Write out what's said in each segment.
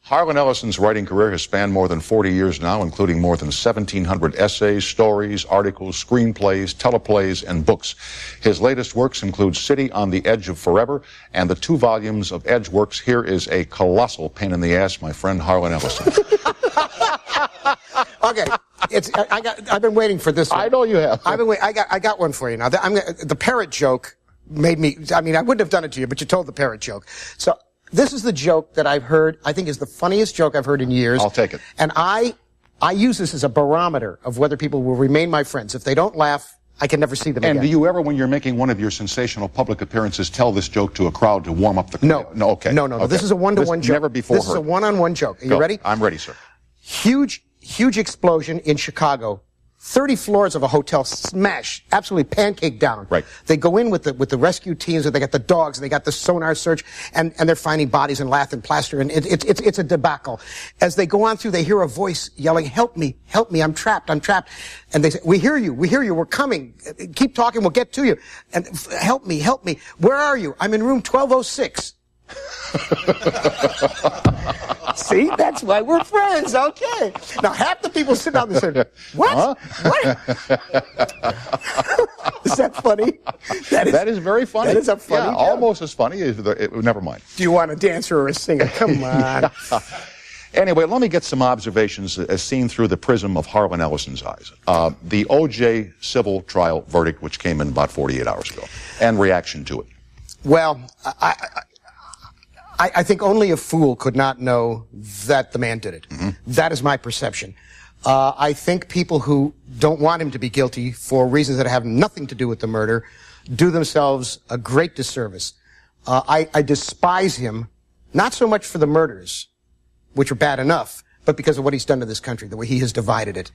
Harlan Ellison's writing career has spanned more than 40 years now, including more than 1,700 essays, stories, articles, screenplays, teleplays, and books. His latest works include City on the Edge of Forever and the 2 volumes of Edge works. Here is a colossal pain in the ass, my friend Harlan Ellison. Okay, I've been waiting for this one. I know you have. I've been waiting. I got one for you now. The parrot joke made me. I mean, I wouldn't have done it to you, but you told the parrot joke. So this is the joke that I've heard. I think is the funniest joke I've heard in years. I'll take it. And I use this as a barometer of whether people will remain my friends. If they don't laugh, I can never see them again. And do you ever, when you're making one of your sensational public appearances, tell this joke to a crowd to warm up the crowd? No. Okay. No. Okay. This is a one-to-one joke. Never before This heard. is a one-on-one joke. Are you ready? I'm ready, sir. Huge explosion in Chicago. 30 floors of a hotel smashed, absolutely pancaked down. Right. They go in with the rescue teams, and they got the dogs, and they got the sonar search, and they're finding bodies in lath and plaster, and it's a debacle. As they go on through, they hear a voice yelling, help me, I'm trapped. And they say, we hear you, we're coming. Keep talking, we'll get to you. And help me. Where are you? I'm in room 1206. See, that's why we're friends. Okay. Now, half the people sit down there and say, what? Huh? What? Is that funny? That is very funny. That is a funny joke. Almost as funny as never mind. Do you want a dancer or a singer? Come on. Anyway, let me get some observations as seen through the prism of Harlan Ellison's eyes. The O.J. civil trial verdict, which came in about 48 hours ago, and reaction to it. Well, I think only a fool could not know that the man did it. Mm-hmm. That is my perception. I think people who don't want him to be guilty for reasons that have nothing to do with the murder do themselves a great disservice. I despise him, not so much for the murders, which are bad enough, but because of what he's done to this country, the way he has divided it.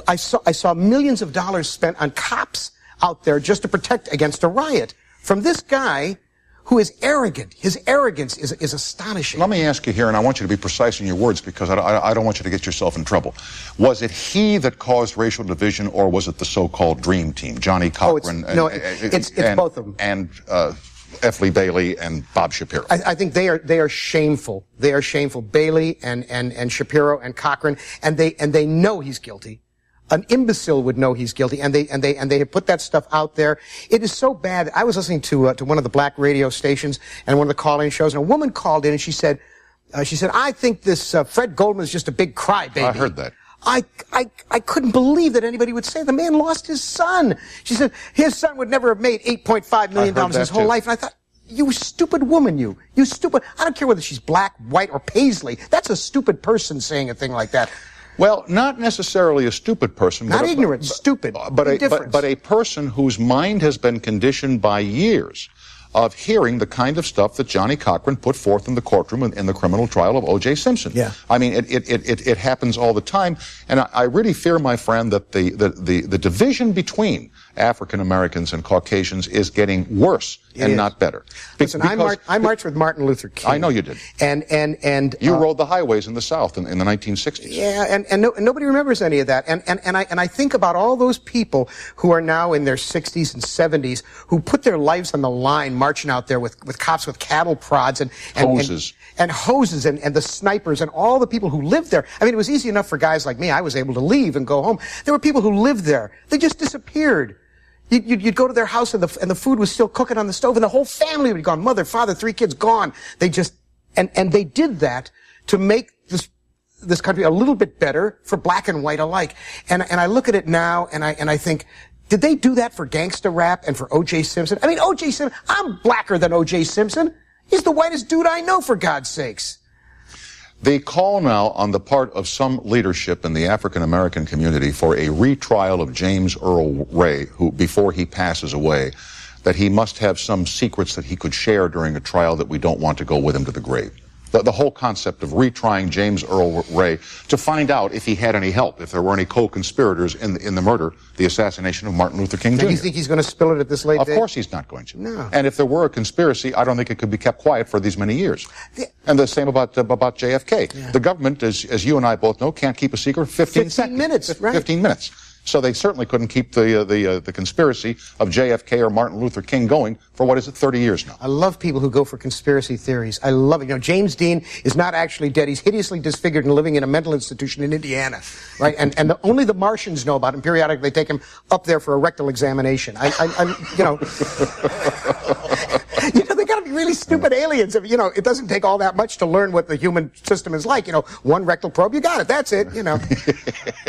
I saw millions of dollars spent on cops out there just to protect against a riot from this guy who is arrogant. His arrogance is astonishing. Let me ask you here, and I want you to be precise in your words because I don't want you to get yourself in trouble. Was it he that caused racial division, or was it the so-called Dream Team, Johnny Cochran? It's both of them. And F. Lee Bailey and Bob Shapiro. I think they are shameful. They are shameful. Bailey and Shapiro and Cochran, and they know he's guilty. An imbecile would know he's guilty, and they have put that stuff out there. It is so bad. I was listening to one of the black radio stations and one of the call-in shows, and a woman called in and she said, I think this Fred Goldman is just a big crybaby. I heard that. I couldn't believe that anybody would say the man lost his son. She said his son would never have made $8.5 million his whole life, and I thought, you stupid woman, you stupid. I don't care whether she's black, white, or paisley. That's a stupid person saying a thing like that. Well, not necessarily a stupid person. Not ignorant, stupid. But a person whose mind has been conditioned by years of hearing the kind of stuff that Johnny Cochran put forth in the courtroom in the criminal trial of O.J. Simpson. Yeah. I mean, it happens all the time, and I really fear, my friend, that the division between African Americans and Caucasians is getting worse and not better. Listen, I marched with Martin Luther King. I know you did. And you rode the highways in the South in the 1960s. Yeah, and nobody remembers any of that. And I think about all those people who are now in their 60s and 70s who put their lives on the line marching out there with cops with cattle prods and hoses and the snipers and all the people who lived there. I mean, it was easy enough for guys like me. I was able to leave and go home. There were people who lived there. They just disappeared. You'd go to their house and the food was still cooking on the stove and the whole family would be gone. Mother, father, 3 kids gone. They just, and they did that to make this country a little bit better for black and white alike. And I look at it now and I think, did they do that for gangsta rap and for O.J. Simpson? I mean, O.J. Simpson, I'm blacker than O.J. Simpson. He's the whitest dude I know, for God's sakes. The call now on the part of some leadership in the African American community for a retrial of James Earl Ray, who, before he passes away, that he must have some secrets that he could share during a trial that we don't want to go with him to the grave. The whole concept of retrying James Earl Ray to find out if he had any help, if there were any co-conspirators in the murder, the assassination of Martin Luther King Jr. Do you think he's going to spill it at this late date? Of course he's not going to. No. And if there were a conspiracy, I don't think it could be kept quiet for these many years. And the same about JFK. Yeah. The government, as you and I both know, can't keep a secret 15 minutes, right? 15 minutes. So they certainly couldn't keep the conspiracy of JFK or Martin Luther King going for, what is it, 30 years now. I love people who go for conspiracy theories. I love it. You know, James Dean is not actually dead. He's hideously disfigured and living in a mental institution in Indiana, right? And only the Martians know about him. Periodically, they take him up there for a rectal examination. You know, they got to be really stupid aliens. If, you know, it doesn't take all that much to learn what the human system is like. You know, one rectal probe, you got it. That's it. You know,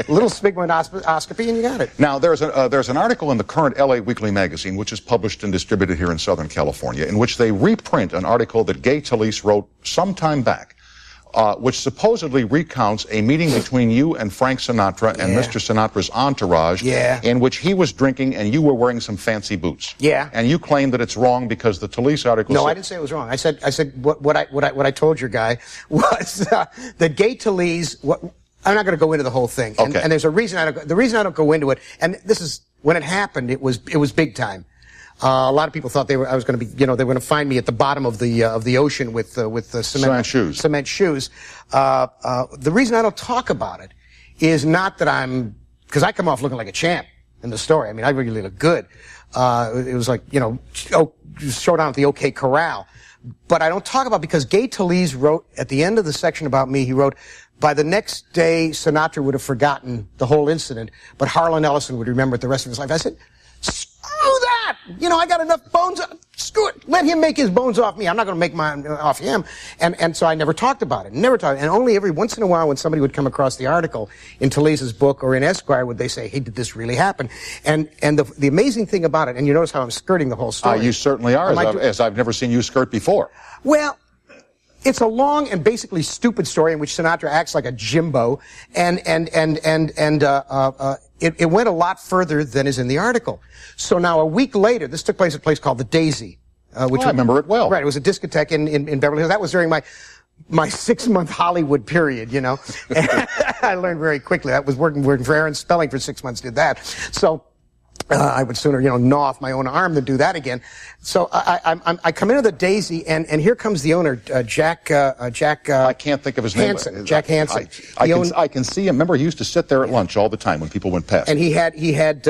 little sphygmoscopy, and you got it. Now, there's an article in the current LA Weekly magazine, which is published and distributed here in Southern California, in which they reprint an article that Gay Talese wrote some time back, which supposedly recounts a meeting between you and Frank Sinatra and Mr. Sinatra's entourage, in which he was drinking and you were wearing some fancy boots. Yeah. And you claim that it's wrong because the Talese article. No, I didn't say it was wrong. I said what I told your guy was that Gay Talese. I'm not going to go into the whole thing. And, okay. And there's a reason the reason I don't go into it. And this is when it happened. It was big time. A lot of people thought I was going to be, they were going to find me at the bottom of the ocean with cement shoes. Cement shoes. The reason I don't talk about it is not that because I come off looking like a champ in the story. I mean, I really look good. It was like, showdown at the OK Corral. But I don't talk about it because Gay Talese wrote at the end of the section about me. He wrote, by the next day, Sinatra would have forgotten the whole incident, but Harlan Ellison would remember it the rest of his life. I said, screw that! I got enough bones. Screw it. Let him make his bones off me. I'm not going to make mine off him. And so I never talked about it. Never talked. And only every once in a while when somebody would come across the article in Talese's book or in Esquire would they say, hey, did this really happen? And the amazing thing about it, and you notice how I'm skirting the whole story. You certainly are, as I've never seen you skirt before. Well, it's a long and basically stupid story in which Sinatra acts like a Jimbo, and it went a lot further than is in the article. So now a week later, this took place at a place called the Daisy, which I remember it well. Right, it was a discotheque in Beverly Hills. That was during my 6-month Hollywood period, I learned very quickly. I was working for Aaron Spelling for 6 months, did that. So I would sooner, gnaw off my own arm than do that again. So I come into the Daisy, and here comes the owner, Jack. I can't think of his Hansen, name. Jack Hansen. I can see him. Remember, he used to sit there at lunch all the time when people went past. And he had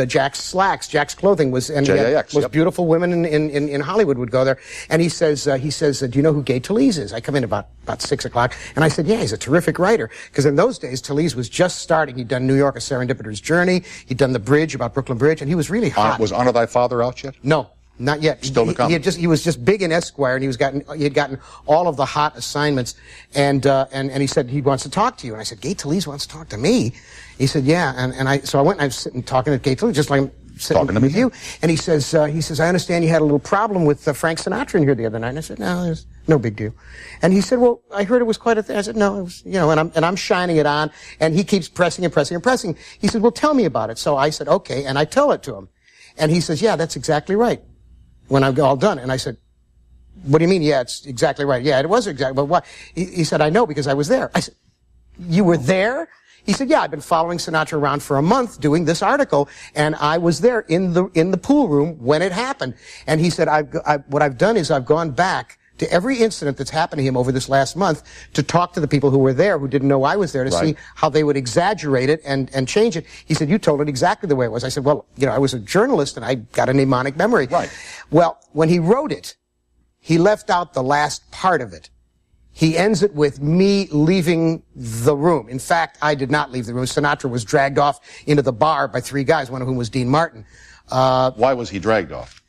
Jack's slacks. Jack's clothing was, and JAX, most beautiful women in Hollywood would go there. And he says, do you know who Gay Talese is? I come in about 6 o'clock, and I said, yeah, he's a terrific writer. Because in those days, Talese was just starting. He'd done New York: A Serendipitous Journey. He'd done The Bridge, about Brooklyn Bridge, and he was really hot. Was Honor Thy Father out yet? No, not yet. Still to come. He was just big in Esquire, and he had gotten all of the hot assignments, and he said he wants to talk to you. And I said, Gay Talese wants to talk to me. He said, yeah, so I went and I was sitting talking to Gay Talese, just like I'm sitting with you. And he says, I understand you had a little problem with Frank Sinatra in here the other night. And I said, no, there's no big deal. And he said, well, I heard it was quite a thing. I said, no, it was, and I'm shining it on, and he keeps pressing and pressing and pressing. He said, well, tell me about it. So I said, okay, and I tell it to him. And he says, yeah, that's exactly right. When I'm all done. And I said, what do you mean? Yeah, it's exactly right. Yeah, it was exactly, but what? He said, I know because I was there. I said, you were there? He said, yeah, I've been following Sinatra around for a month doing this article, and I was there in the pool room when it happened. And he said, what I've done is I've gone back to every incident that's happened to him over this last month to talk to the people who were there who didn't know I was there to see how they would exaggerate it and change it. He said, you told it exactly the way it was. I said, well, I was a journalist and I got a mnemonic memory. Right. Well, when he wrote it, he left out the last part of it. He ends it with me leaving the room. In fact, I did not leave the room. Sinatra was dragged off into the bar by 3 guys, one of whom was Dean Martin. Why was he dragged off?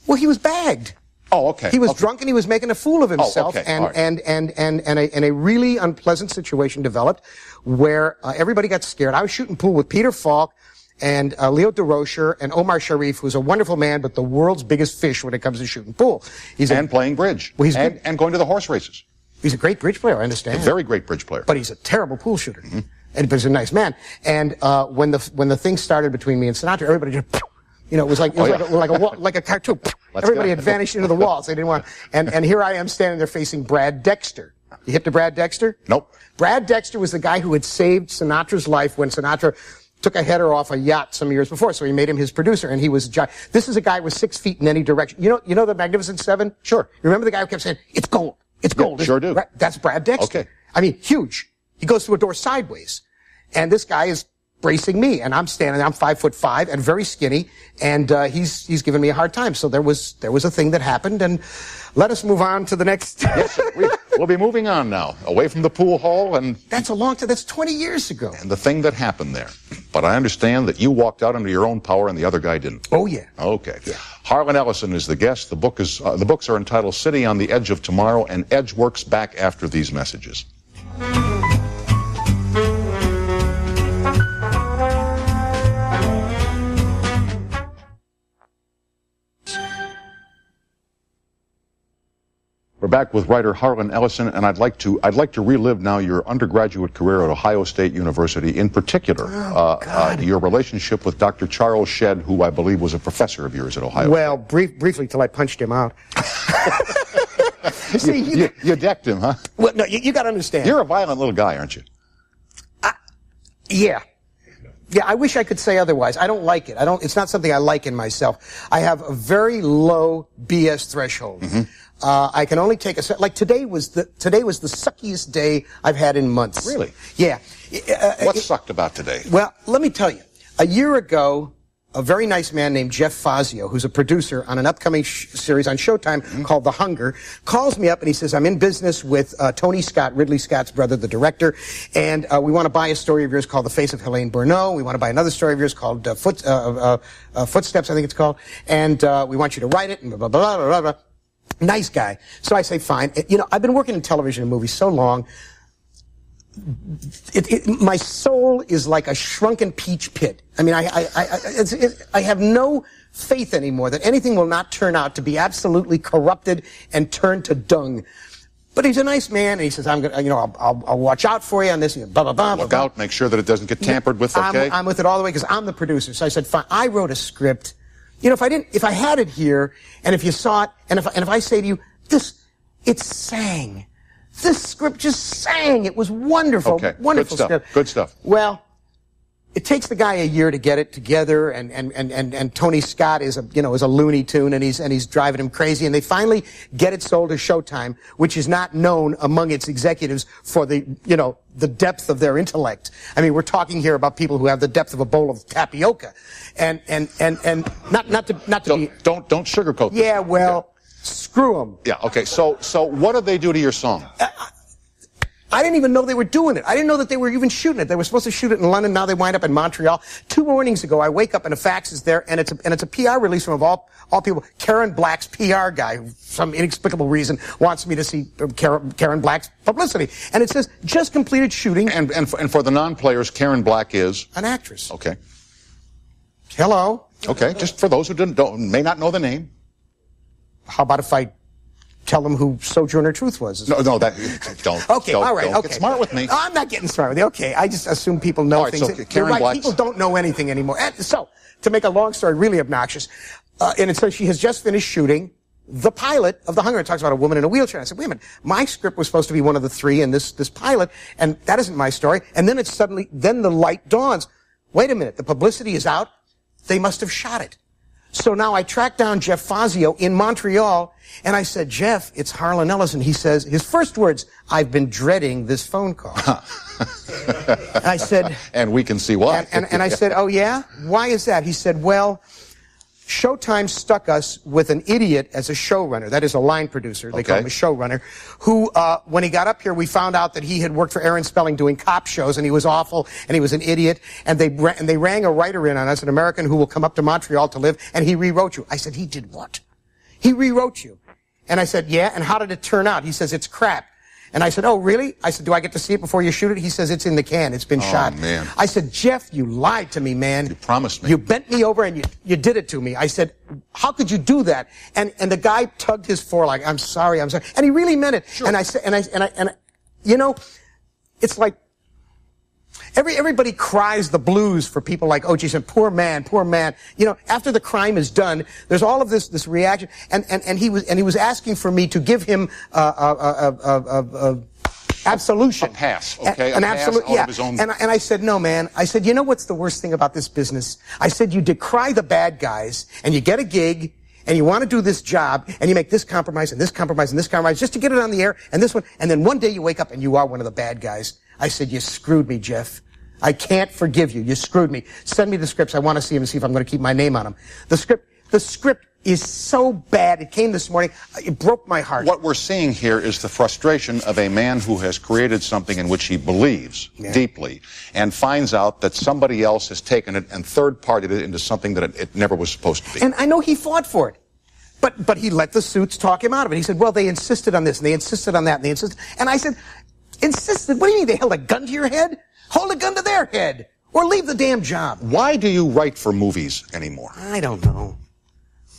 Well, he was bagged. Oh, okay. He was drunk and he was making a fool of himself, and a really unpleasant situation developed where everybody got scared. I was shooting pool with Peter Falk and Leo DeRocher and Omar Sharif, who's a wonderful man, but the world's biggest fish when it comes to shooting pool. Playing bridge. Well, and going to the horse races. He's a great bridge player, I understand. A very great bridge player. But he's a terrible pool shooter. Mm-hmm. But he's a nice man. And when the thing started between me and Sinatra, everybody just... it was like a cartoon. Everybody had vanished into the walls. They didn't want. And here I am standing there facing Brad Dexter. You hip to Brad Dexter? Nope. Brad Dexter was the guy who had saved Sinatra's life when Sinatra took a header off a yacht some years before. So he made him his producer, and he was. This is a guy with 6 feet in any direction. You know the Magnificent Seven? Sure. You remember the guy who kept saying, "It's gold. It's gold." Sure do. That's Brad Dexter. Okay. I mean, huge. He goes through a door sideways, and this guy is bracing me, and I'm standing there, I'm 5'5" and very skinny, and he's giving me a hard time. So there was a thing that happened, and let us move on to the next. Yes, we'll be moving on now, away from the pool hall, and that's a long time. That's 20 years ago. And the thing that happened there. But I understand that you walked out under your own power, and the other guy didn't. Oh yeah. Okay. Yeah. Harlan Ellison is the guest. The books are entitled "City on the Edge of Tomorrow," and Edge works back after these messages. We're back with writer Harlan Ellison, and I'd like to relive now your undergraduate career at Ohio State University, in particular, your relationship with Dr. Charles Shedd, who I believe was a professor of yours at Ohio Well, State. briefly till I punched him out. See, you decked him, huh? Well, no, you got to understand. You're a violent little guy, aren't you? Yeah. Yeah, I wish I could say otherwise. I don't like it. It's not something I like in myself. I have a very low BS threshold. Mm-hmm. I can only take like today was the suckiest day I've had in months. Really? Yeah. What sucked about today? Well, let me tell you. A year ago, a very nice man named Jeff Fazio, who's a producer on an upcoming series on Showtime called The Hunger, calls me up and he says, I'm in business with Tony Scott, Ridley Scott's brother, the director, and we want to buy a story of yours called The Face of Helene Burnell. We want to buy another story of yours called Footsteps, I think it's called, and we want you to write it, and blah, blah, blah, blah, blah, blah. Nice guy. So I say, fine. You know, I've been working in television and movies so long. My soul is like a shrunken peach pit. I mean, I have no faith anymore that anything will not turn out to be absolutely corrupted and turned to dung. But he's a nice man, and he says, "I'm gonna, I'll watch out for you on this." Blah blah blah. Look out, make sure that it doesn't get tampered with. Okay. I'm with it all the way because I'm the producer. So I said, "Fine." I wrote a script. You know, if I had it here, and if you saw it, and if I say to you, it sang. This script just sang. It was wonderful. Okay. Wonderful Good stuff. script. Good stuff. Well, it takes the guy a year to get it together, and Tony Scott is a Looney Tune, and he's driving him crazy, and they finally get it sold to Showtime, which is not known among its executives for the depth of their intellect. I mean, we're talking here about people who have the depth of a bowl of tapioca, and not to be. Don't sugarcoat this. Yeah, well, screw them. Yeah. Okay. So what did they do to your song? I didn't even know they were doing it. I didn't know that they were even shooting it. They were supposed to shoot it in London. Now they wind up in Montreal. 2 mornings ago, I wake up and a fax is there, and it's a PR release from, of all people, Karen Black's PR guy, who, for some inexplicable reason, wants me to see Karen Black's publicity. And it says, just completed shooting. And for the non-players, Karen Black is? An actress. Okay. Hello. Okay, just for those who may not know the name. How about if I tell them who Sojourner Truth was? No, don't. Okay, all right, don't okay. Get smart with me. I'm not getting smart with you. Okay, I just assume people know things. So Karen right, Black's... people don't know anything anymore. And so, to make a long story really obnoxious, and it says she has just finished shooting the pilot of The Hunger. It talks about a woman in a wheelchair. I said, wait a minute, my script was supposed to be one of the 3 in this pilot, and that isn't my story. And then then the light dawns. Wait a minute, the publicity is out. They must have shot it. So now I tracked down Jeff Fazio in Montreal, and I said, Jeff, it's Harlan Ellison. He says, his first words, I've been dreading this phone call. I said... And we can see why. And I said, oh yeah? Why is that? He said, well, Showtime stuck us with an idiot as a showrunner. That is a line producer. They call him a showrunner. Who, when he got up here, we found out that he had worked for Aaron Spelling doing cop shows, and he was awful, and he was an idiot. And they rang a writer in on us, an American who will come up to Montreal to live, and he rewrote you. I said, he did what? He rewrote you. And I said, yeah, and how did it turn out? He says, it's crap. And I said, oh, really? I said, do I get to see it before you shoot it? He says, it's in the can. It's been shot. Oh, man. I said, Jeff, you lied to me, man. You promised me. You bent me over and you did it to me. I said, how could you do that? And the guy tugged his foreleg. I'm sorry. And he really meant it. Sure. And I said, and you know, it's like, everybody cries the blues for people like O.J. Simpson. Poor man, poor man. You know, after the crime is done, there's all of this reaction, and he was asking for me to give him absolution. A pass, okay? An absolute, yeah. Of his own... And I said, no, man. I said, you know what's the worst thing about this business? I said, you decry the bad guys, and you get a gig, and you want to do this job, and you make this compromise, and this compromise, and this compromise, just to get it on the air, and this one, and then one day you wake up and you are one of the bad guys. I said, you screwed me, Jeff. I can't forgive you. You screwed me. Send me the scripts. I want to see them and see if I'm going to keep my name on them. The script is so bad. It came this morning. It broke my heart. What we're seeing here is the frustration of a man who has created something in which he believes deeply and finds out that somebody else has taken it and third-partied it into something that it never was supposed to be. And I know he fought for it. But he let the suits talk him out of it. He said, well, they insisted on this, and they insisted on that, and they insisted. And I said, insisted? What do you mean? They held a gun to your head? Hold a gun to their head. Or leave the damn job. Why do you write for movies anymore? I don't know.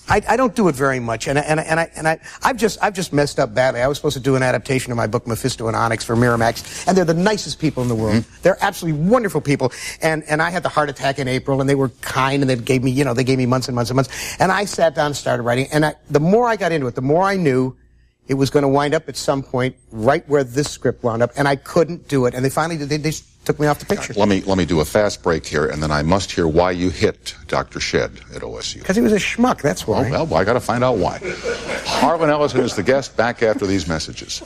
I don't do it very much, and I've just messed up badly. I was supposed to do an adaptation of my book Mephisto and Onyx for Miramax, and they're the nicest people in the world. Mm-hmm. They're absolutely wonderful people, and I had the heart attack in April, and they were kind, and they gave me months and months and months, and I sat down and started writing, and the more I got into it, the more I knew it was going to wind up at some point right where this script wound up, and I couldn't do it, and they finally they took me off the picture. Let me do a fast break here, and then I must hear why you hit Dr. Shedd at OSU. Because he was a schmuck, that's why. Oh, well, I got to find out why. Harlan Ellison is the guest, back after these messages.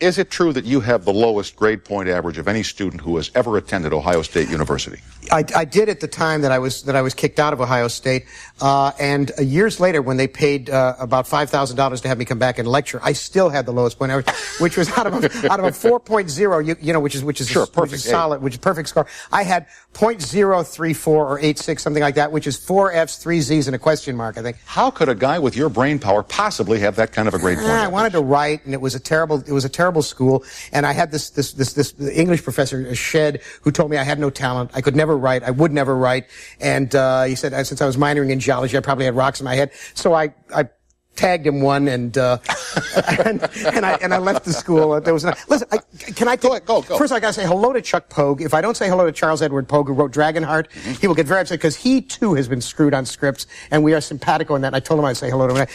Is it true that you have the lowest grade point average of any student who has ever attended Ohio State University? I did at the time that I was kicked out of Ohio State, and years later, when they paid about $5,000 to have me come back and lecture, I still had the lowest point average, which was out of a 4.0, you know, which is sure, which is solid, which is perfect score. I had 0.034 or 86, something like that, which is 4 F's, 3 Z's, and a question mark, I think. How could a guy with your brain power possibly have that kind of a grade point average? I wanted to write, and it was a terrible school, and I had this English professor, Shedd, who told me I had no talent, I could never write, I would never write, and he said since I was minoring in geology, I probably had rocks in my head, so I tagged him one, and I left the school. There was listen. Can I go? First, I got to say hello to Chuck Pogue. If I don't say hello to Charles Edward Pogue, who wrote Dragonheart, he will get very upset because he too has been screwed on scripts, and we are simpatico in that. And I told him I'd say hello to him.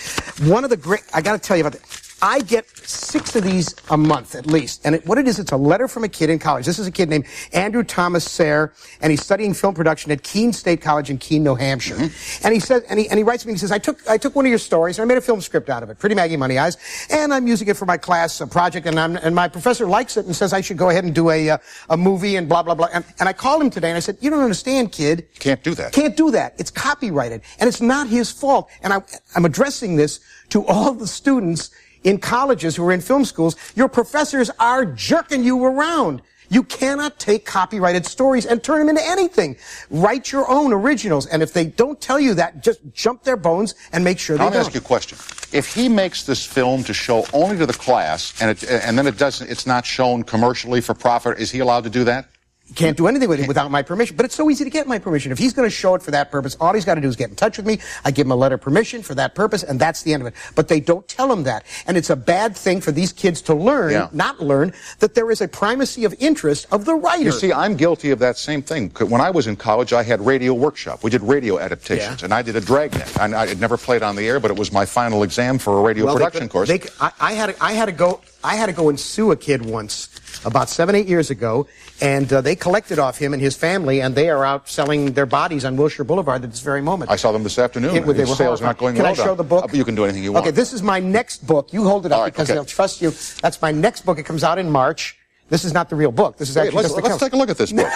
One of the great. I got to tell you about that. I get 6 of these a month at least. And what it is, it's a letter from a kid in college. This is a kid named Andrew Thomas Sayre, and he's studying film production at Keene State College in Keene, New Hampshire. Mm-hmm. And he says, and he writes me, and he says, I took one of your stories, and I made a film script out of it, Pretty Maggie Money Eyes, and I'm using it for my class project, and my professor likes it and says I should go ahead and do a movie and blah, blah, blah. And I called him today, and I said, you don't understand, kid. Can't do that. Can't do that. It's copyrighted, and it's not his fault. And I'm addressing this to all the students in colleges who are in film schools. Your professors are jerking you around. You cannot take copyrighted stories and turn them into anything. Write your own originals, and if they don't tell you that, just jump their bones and make sure they don't. I'll ask you a question. If he makes this film to show only to the class, and then it's not shown commercially for profit, is he allowed to do that? Can't do anything with it without my permission, but it's so easy to get my permission. If he's going to show it for that purpose, all he's got to do is get in touch with me. I give him a letter of permission for that purpose, and that's the end of it. But they don't tell him that. And it's a bad thing for these kids to learn, not learn, that there is a primacy of interest of the writer. You see, I'm guilty of that same thing. When I was in college, I had radio workshop. We did radio adaptations, and I did a Dragnet. I had never played on the air, but it was my final exam for a radio production course. I had to go and sue a kid once, about 7-8 years ago, and they collected off him and his family, and they are out selling their bodies on Wilshire Boulevard at this very moment. I saw them this afternoon. They were sales not going well. Can I show the book? You can do anything you want. Okay, this is my next book. You hold it up because they'll trust you. That's my next book. It comes out in March. This is not the real book. This is actually just the cover. Let's take a look at this book.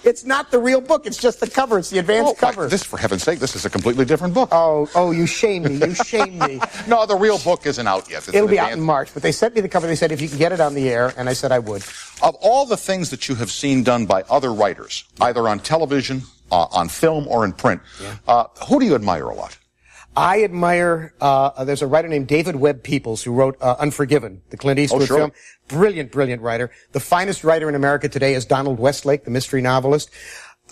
It's not the real book. It's just the cover. It's the advanced cover. This, for heaven's sake, this is a completely different book. Oh, you shame me. You shame me. No, the real book isn't out yet. It'll be out in March. But they sent me the cover. They said if you can get it on the air, and I said I would. Of all the things that you have seen done by other writers, either on television, on film, or in print, who do you admire a lot? I admire, there's a writer named David Webb Peoples who wrote Unforgiven, the Clint Eastwood film. Brilliant, brilliant writer. The finest writer in America today is Donald Westlake, the mystery novelist.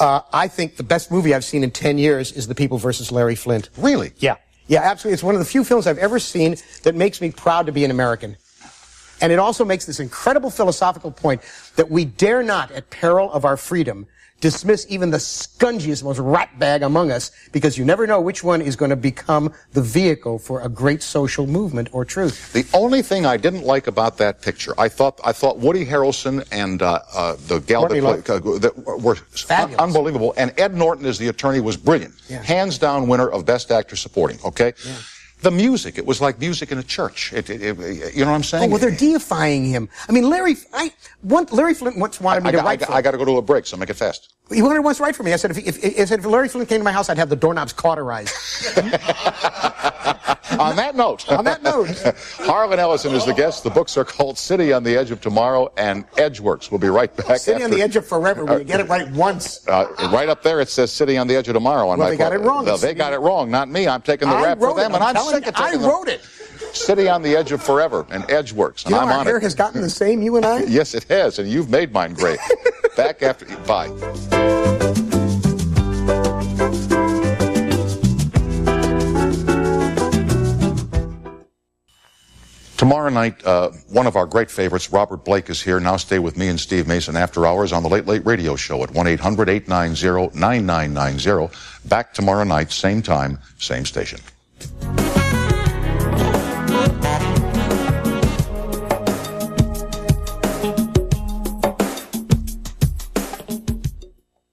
I think the best movie I've seen in 10 years is The People vs. Larry Flint. Really? Yeah. Yeah, absolutely. It's one of the few films I've ever seen that makes me proud to be an American. And it also makes this incredible philosophical point that we dare not, at peril of our freedom, dismiss even the scungiest, most ratbag among us, because you never know which one is going to become the vehicle for a great social movement or truth. The only thing I didn't like about that picture, I thought Woody Harrelson and the gal that were fabulous, unbelievable, and Ed Norton as the attorney was brilliant. Yeah. Hands down winner of Best Actor Supporting, okay? Yeah. The music, it was like music in a church. You know what I'm saying? Oh, well, they're deifying him. I mean, Larry Flint once wanted me to write for him. I got to go to a break, so make it fast. He wanted once to write for me. I said, if Larry Flint came to my house, I'd have the doorknobs cauterized. On that note, Harlan Ellison is the guest. The books are called City on the Edge of Tomorrow and Edgeworks. We'll be right back. City on the Edge of Forever. When you get it right once. Right up there, it says City on the Edge of Tomorrow. Well, they got it wrong. They got it wrong, not me. I'm taking the rap for them, and I'm sick of taking I wrote it. City on the Edge of Forever and Edgeworks, and I'm on it. Our hair has gotten the same, you and I? Yes, it has, and you've made mine great. Back after. Bye. Tomorrow night, one of our great favorites, Robert Blake, is here. Now stay with me and Steve Mason after hours on the Late Late Radio Show at 1-800-890-9990. Back tomorrow night, same time, same station.